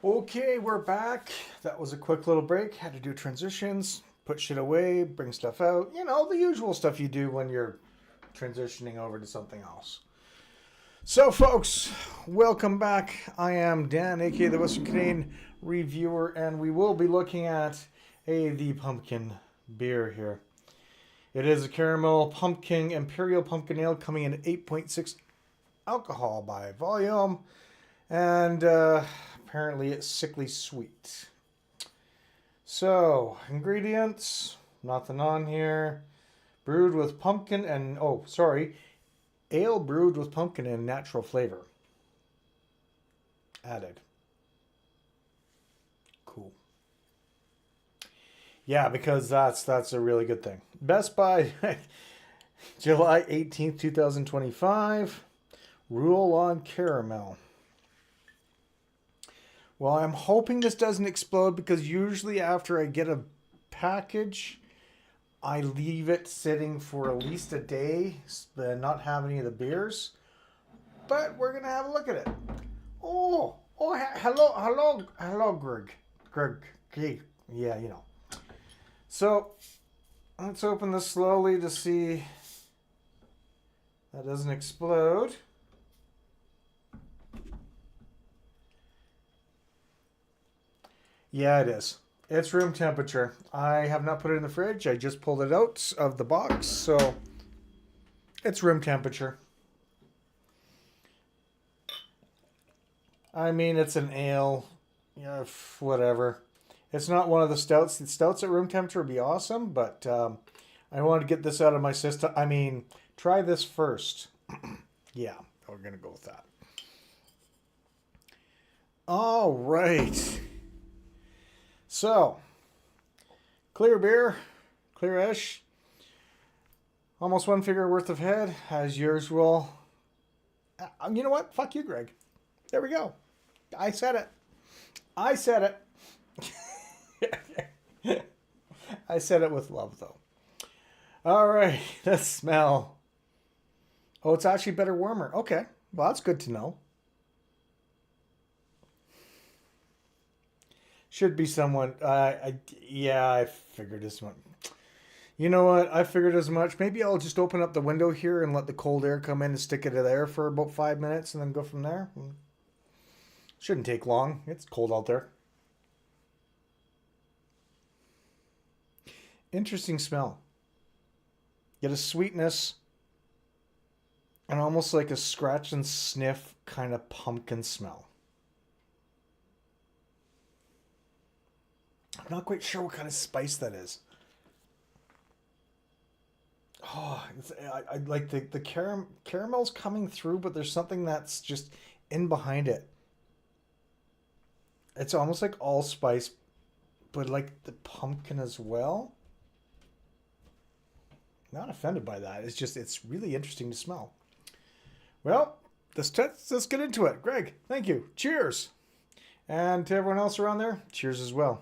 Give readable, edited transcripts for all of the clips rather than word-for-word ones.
Okay, we're back. That was a quick little break. Had to do transitions, put shit away, bring stuff out. You know, the usual stuff you do when you're transitioning over to something else. So, folks, welcome back. I am Dan, aka the Western Canadian Reviewer, and we will be looking at the pumpkin beer here. It is a caramel pumpkin Imperial pumpkin ale coming in at 8.6 alcohol by volume, and apparently it's sickly sweet. So, ingredients, nothing on here. Brewed with pumpkin and, ale brewed with pumpkin and natural flavor added. Cool. Yeah, because that's a really good thing. Best by July 18th, 2025. Rule on caramel. Well, I'm hoping this doesn't explode because usually after I get a package, I leave it sitting for at least a day, not have any of the beers. But we're gonna have a look at it. Hello, Greg. Yeah, you know. So let's open this slowly to see that doesn't explode. Yeah, it is. It's room temperature. I have not put it in the fridge. I just pulled it out of the box, so it's room temperature. I mean, it's an ale. Yeah, whatever. It's not one of the stouts. The stouts at room temperature would be awesome, but I want to get this out of my system. I mean, try this first. Yeah, we're going to go with that. All right. So, clear beer, clearish. Almost one figure worth of head, as usual. You know what? Fuck you, Greg. There we go. I said it. I said it. I said it with love, though. All right, let's smell. Oh, it's actually better warmer. Okay, well, that's good to know. Should be someone. Yeah, I figured as much. You know what? I figured as much. Maybe I'll just open up the window here and let the cold air come in and stick it there for about 5 minutes and then go from there. Shouldn't take long. It's cold out there. Interesting smell. Get a sweetness and almost like a scratch and sniff kind of pumpkin smell. I'm not quite sure what kind of spice that is. Oh, I like the caramel's coming through, but there's something that's just in behind it. It's almost like allspice, but like the pumpkin as well. Not offended by that. It's just it's really interesting to smell. Well, let's get into it. Greg, thank you. Cheers, and to everyone else around there, cheers as well.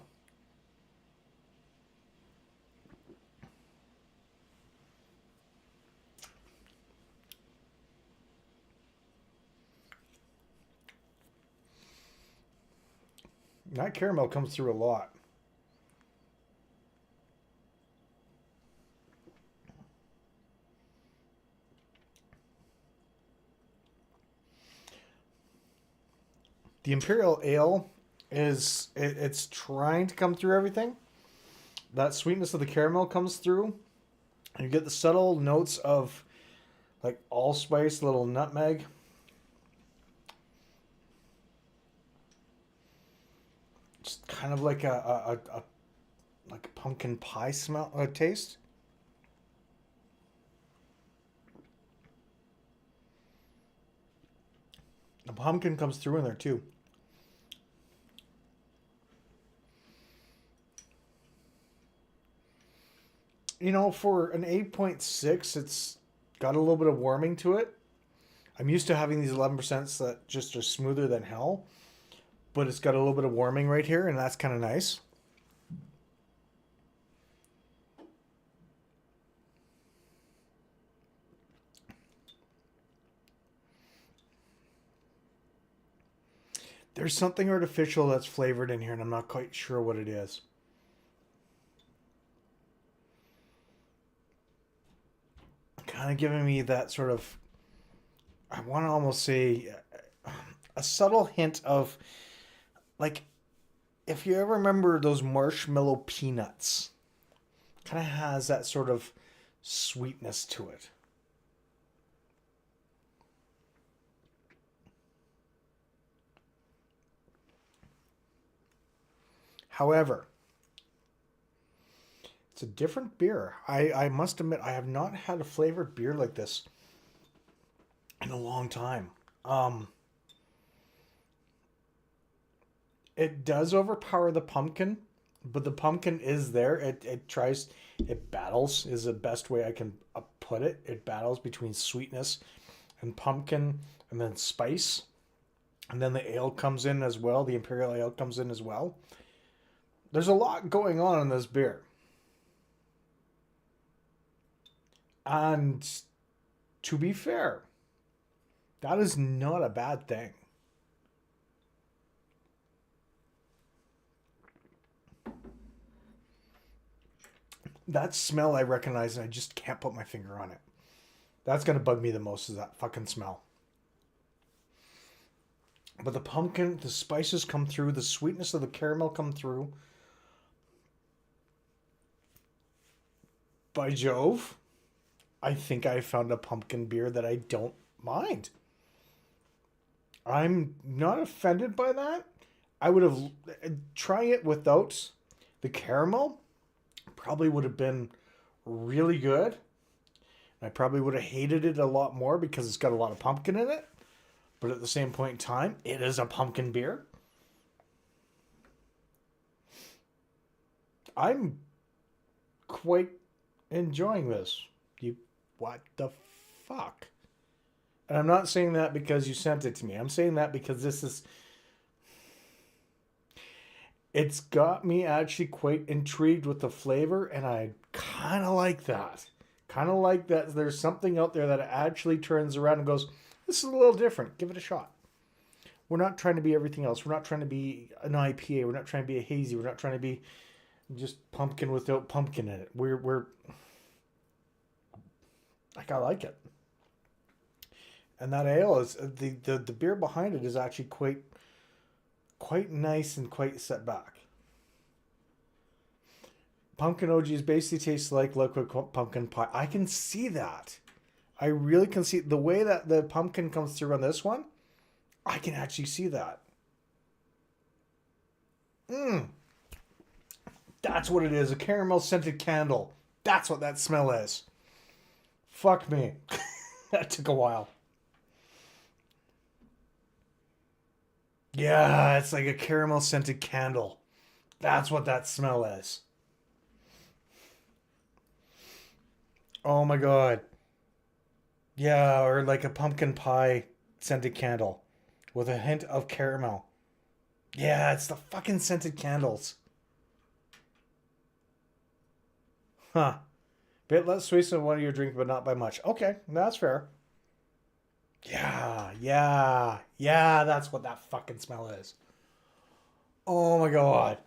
That caramel comes through a lot. The Imperial Ale it's trying to come through everything. That sweetness of the caramel comes through, and you get the subtle notes of like allspice, little nutmeg. Just kind of like a like a pumpkin pie smell taste. The pumpkin comes through in there too. You know, for an 8.6, it's got a little bit of warming to it. I'm used to having these 11% that just are smoother than hell, but it's got a little bit of warming right here, and that's kind of nice. There's something artificial that's flavored in here, and I'm not quite sure what it is. Kind of giving me that sort of, I want to almost say, a subtle hint of, like, if you ever remember those marshmallow peanuts, kind of has that sort of sweetness to it. However, it's a different beer. I must admit, I have not had a flavored beer like this in a long time. It does overpower the pumpkin, but the pumpkin is there. It battles, is the best way I can put it. It battles between sweetness and pumpkin and then spice. And then the ale comes in as well. The Imperial ale comes in as well. There's a lot going on in this beer. And to be fair, that is not a bad thing. That smell I recognize, and I just can't put my finger on it. That's going to bug me the most, is that fucking smell. But the pumpkin, the spices come through, the sweetness of the caramel come through. By Jove, I think I found a pumpkin beer that I don't mind. I'm not offended by that. I would have try it without the caramel. Probably would have been really good. I probably would have hated it a lot more because it's got a lot of pumpkin in it. But at the same point in time, it is a pumpkin beer. I'm quite enjoying this. What the fuck? And I'm not saying that because you sent it to me. I'm saying that because it's got me actually quite intrigued with the flavor, and I kind of like that. Kind of like that there's something out there that actually turns around and goes, this is a little different. Give it a shot. We're not trying to be everything else. We're not trying to be an IPA. We're not trying to be a hazy. We're not trying to be just pumpkin without pumpkin in it. We're like, I like it. And that ale is the beer behind it is actually quite nice and quite set back. Pumpkin OGs basically tastes like liquid pumpkin pie. I can see that. I really can see the way that the pumpkin comes through on this one. I can actually see that. That's what it is. A caramel scented candle. That's what that smell is. Fuck me. That took a while. Yeah, it's like a caramel scented candle. That's what that smell is. Oh my god. Yeah, or like a pumpkin pie scented candle with a hint of caramel. Yeah, it's the fucking scented candles. Huh. Bit less sweet than one of your drink, but not by much. Okay, that's fair. Yeah, that's what that fucking smell is. Oh my god.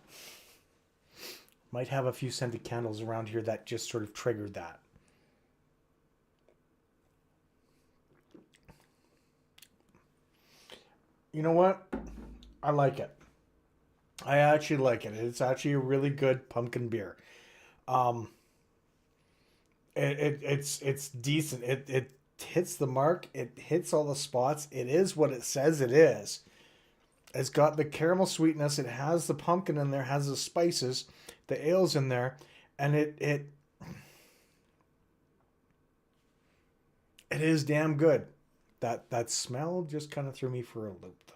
Might have a few scented candles around here that just sort of triggered that. You know what? I like it. I actually like it. It's actually a really good pumpkin beer. Um, it's decent. It hits the mark. It hits all the spots. It is what it says it is. It's got the caramel sweetness. It has the pumpkin in there. Has the spices. The ale's in there, and it is damn good. That smell just kind of threw me for a loop, though.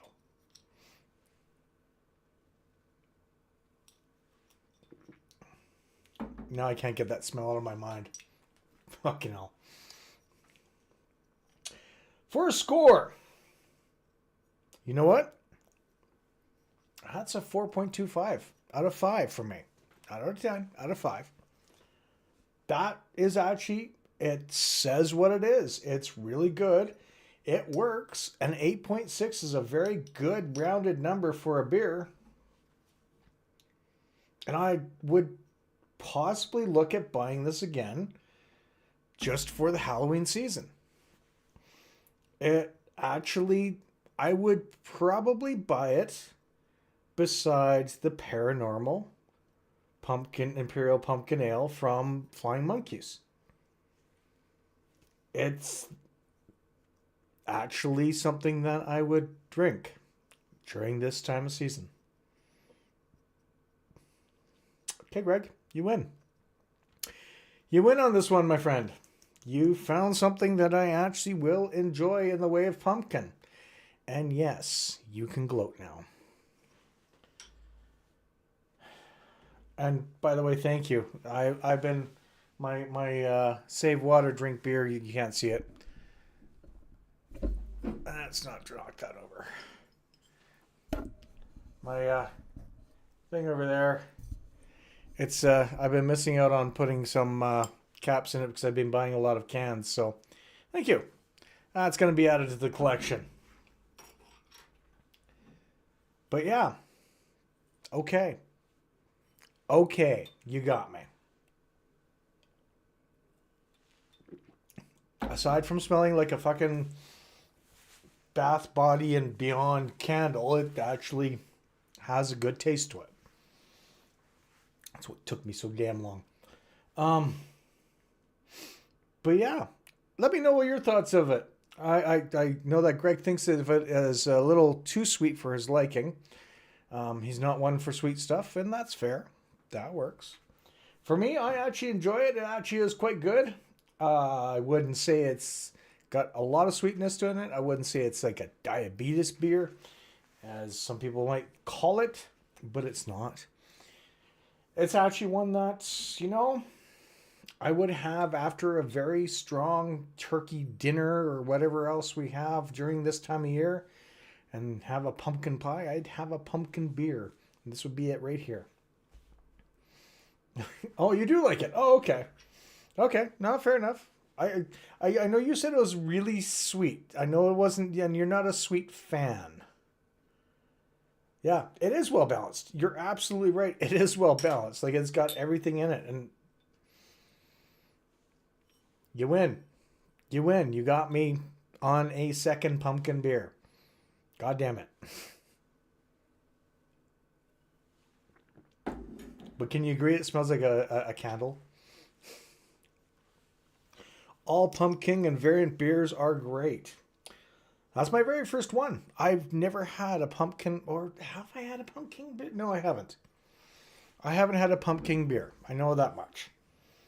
Now I can't get that smell out of my mind. Fucking hell. For a score, you know what? That's a 4.25 out of 5 for me. Not out of 10, out of 5. That is actually, it says what it is. It's really good. It works. An 8.6 is a very good rounded number for a beer. And I would possibly look at buying this again just for the Halloween season. It actually, I would probably buy it besides the Paranormal Imperial Pumpkin Ale from Flying Monkeys. It's actually something that I would drink during this time of season. Okay, Greg, you win. You win on this one, my friend. You found something that I actually will enjoy in the way of pumpkin. And yes, you can gloat now. And by the way, thank you. I've been my save water drink beer. You can't see it. Let's not knock that over. My thing over there. It's I've been missing out on putting some caps in it because I've been buying a lot of cans. So, thank you. It's going to be added to the collection. But yeah. Okay. Okay, you got me. Aside from smelling like a fucking Bath Body and Beyond candle, it actually has a good taste to it. That's what took me so damn long. But yeah, let me know what your thoughts of it. I know that Greg thinks of it as a little too sweet for his liking. He's not one for sweet stuff, and that's fair. That works. For me, I actually enjoy it. It actually is quite good. I wouldn't say it's got a lot of sweetness to it. I wouldn't say it's like a diabetes beer, as some people might call it, but it's not. It's actually one that, I would have after a very strong turkey dinner or whatever else we have during this time of year, and have a pumpkin pie. I'd have a pumpkin beer. And this would be it right here. Oh, you do like it? Oh, okay. Okay, no, fair enough. I know you said it was really sweet. I know it wasn't, and you're not a sweet fan. Yeah, it is well balanced. You're absolutely right. It is well balanced. Like, it's got everything in it, and you win. You win. You got me on a second pumpkin beer. God damn it. But can you agree it smells like a candle? All pumpkin and variant beers are great. That's my very first one. I've never had a pumpkin, or have I had a pumpkin beer? No, I haven't. I haven't had a pumpkin beer. I know that much.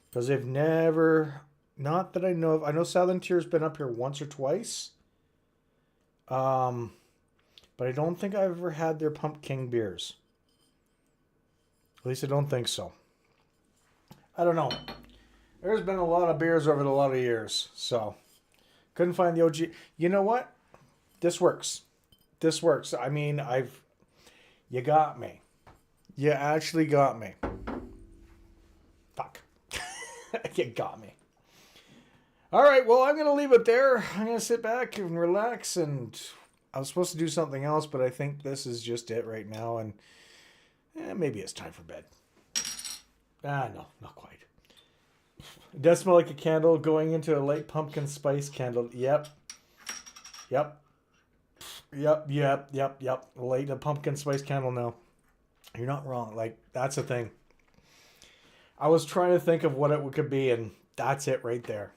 Because they've never, not that I know of. I know Southern Tier's been up here once or twice. But I don't think I've ever had their pumpkin beers. At least I don't think so. I don't know. There's been a lot of beers over a lot of years, so couldn't find the OG. You know what? This works. This works. I mean, you got me. You actually got me. Fuck. You got me. All right, well, I'm going to leave it there. I'm going to sit back and relax, and I was supposed to do something else, but I think this is just it right now, and maybe it's time for bed. No, not quite. It does smell like a candle going into a light pumpkin spice candle. Yep. Light a pumpkin spice candle now. You're not wrong. Like, that's a thing. I was trying to think of what it could be, and that's it right there.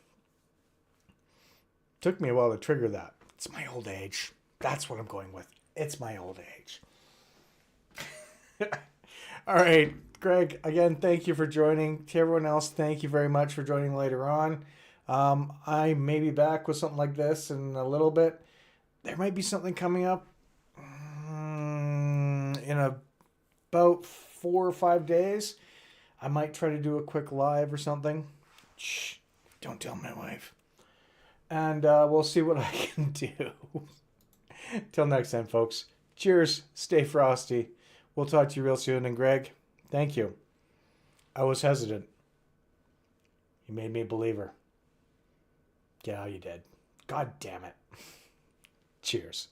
Took me a while to trigger that. It's my old age. That's what I'm going with. It's my old age. All right, Greg, again, thank you for joining. To everyone else, thank you very much for joining later on. I may be back with something like this in a little bit. There might be something coming up in about 4 or 5 days. I might try to do a quick live or something. Shh, don't tell my wife. And we'll see what I can do. Till next time, folks. Cheers. Stay frosty. We'll talk to you real soon. And Greg, thank you. I was hesitant. You made me a believer. Yeah, you did. God damn it. Cheers.